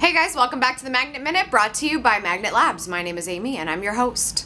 Hey guys, welcome back to the Magnet Minute, brought to you by Magnet Labs. My name is Amy and I'm your host.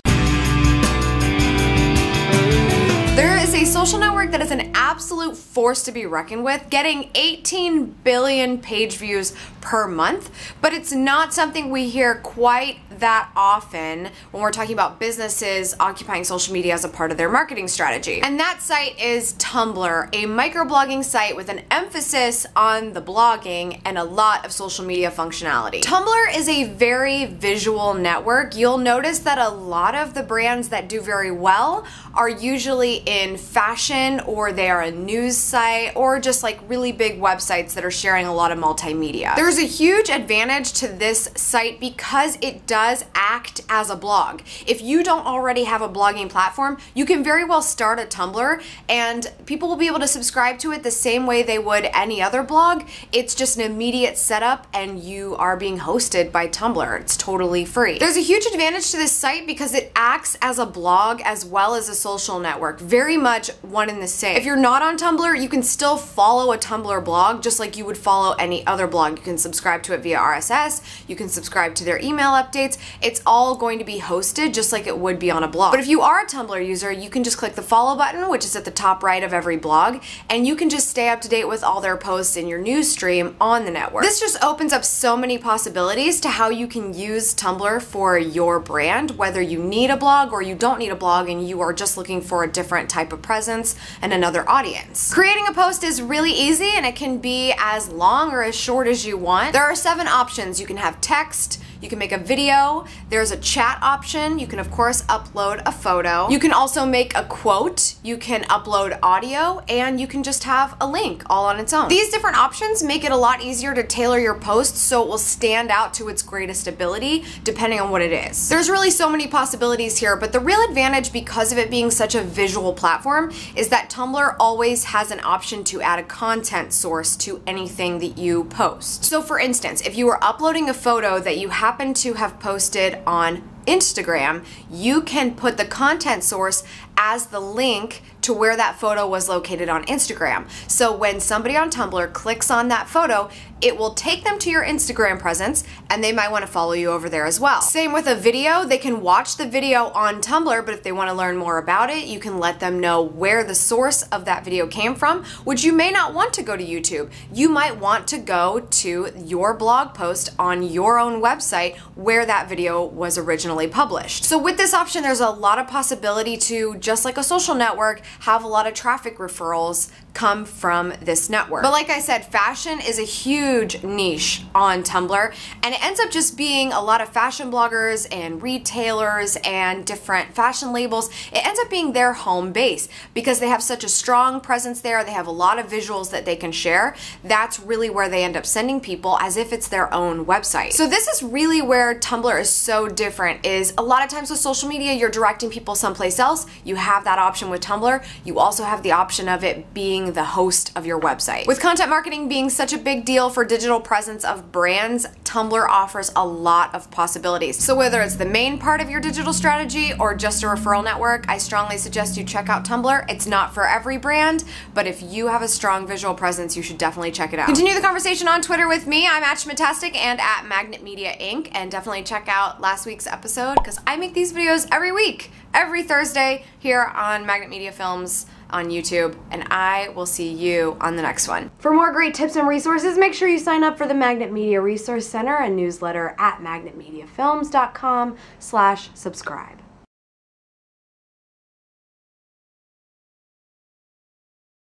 There is a social network that is an absolute force to be reckoned with, getting 18 billion page views per month, but it's not something we hear quite that often when we're talking about businesses occupying social media as a part of their marketing strategy. And that site is Tumblr, a microblogging site with an emphasis on the blogging and a lot of social media functionality. Tumblr is a very visual network. You'll notice that a lot of the brands that do very well are usually in fashion, or they are a news site, or just like really big websites that are sharing a lot of multimedia. There's a huge advantage to this site because it does act as a blog. If you don't already have a blogging platform, you can very well start a Tumblr and people will be able to subscribe to it the same way they would any other blog. It's just an immediate setup and you are being hosted by Tumblr. It's totally free. There's a huge advantage to this site because it acts as a blog as well as a social network. Very much one and the same. If you're not on Tumblr, you can still follow a Tumblr blog just like you would follow any other blog. You can subscribe to it via RSS, you can subscribe to their email updates. It's all going to be hosted just like it would be on a blog. But if you are a Tumblr user, you can just click the follow button, which is at the top right of every blog, and you can just stay up to date with all their posts in your news stream on the network. This just opens up so many possibilities to how you can use Tumblr for your brand, whether you need a blog or you don't need a blog and you are just looking for a different type of presence and another audience. Creating a post is really easy and it can be as long or as short as you want. There are 7 options. You can have text, you can make a video, there's a chat option, you can of course upload a photo, you can also make a quote, you can upload audio, and you can just have a link all on its own. These different options make it a lot easier to tailor your post so it will stand out to its greatest ability depending on what it is. There's really so many possibilities here, but the real advantage because of it being such a visual platform is that Tumblr always has an option to add a content source to anything that you post. So for instance, if you were uploading a photo that you happen to have posted on Instagram, you can put the content source as the link to where that photo was located on Instagram. So when somebody on Tumblr clicks on that photo, it will take them to your Instagram presence and they might want to follow you over there as well. Same with a video, they can watch the video on Tumblr, but if they want to learn more about it, you can let them know where the source of that video came from, which you may not want to go to YouTube. You might want to go to your blog post on your own website where that video was originally published. So with this option, there's a lot of possibility to, just like a social network, have a lot of traffic referrals come from this network. But like I said, fashion is a huge niche on Tumblr, and it ends up just being a lot of fashion bloggers and retailers and different fashion labels. It ends up being their home base because they have such a strong presence there. They have a lot of visuals that they can share. That's really where they end up sending people as if it's their own website. So this is really where Tumblr is so different, is a lot of times with social media, you're directing people someplace else. You have that option with Tumblr. You also have the option of it being the host of your website. With content marketing being such a big deal for digital presence of brands, Tumblr offers a lot of possibilities. So whether it's the main part of your digital strategy or just a referral network, I strongly suggest you check out Tumblr. It's not for every brand, but if you have a strong visual presence, you should definitely check it out. Continue the conversation on Twitter with me. I'm @Schmatastic and @Magnet Inc. And definitely check out last week's episode because I make these videos every week, every Thursday here on Magnet Media Films on YouTube, and I will see you on the next one. For more great tips and resources, make sure you sign up for the Magnet Media Resource Center, a newsletter at magnetmediafilms.com/subscribe.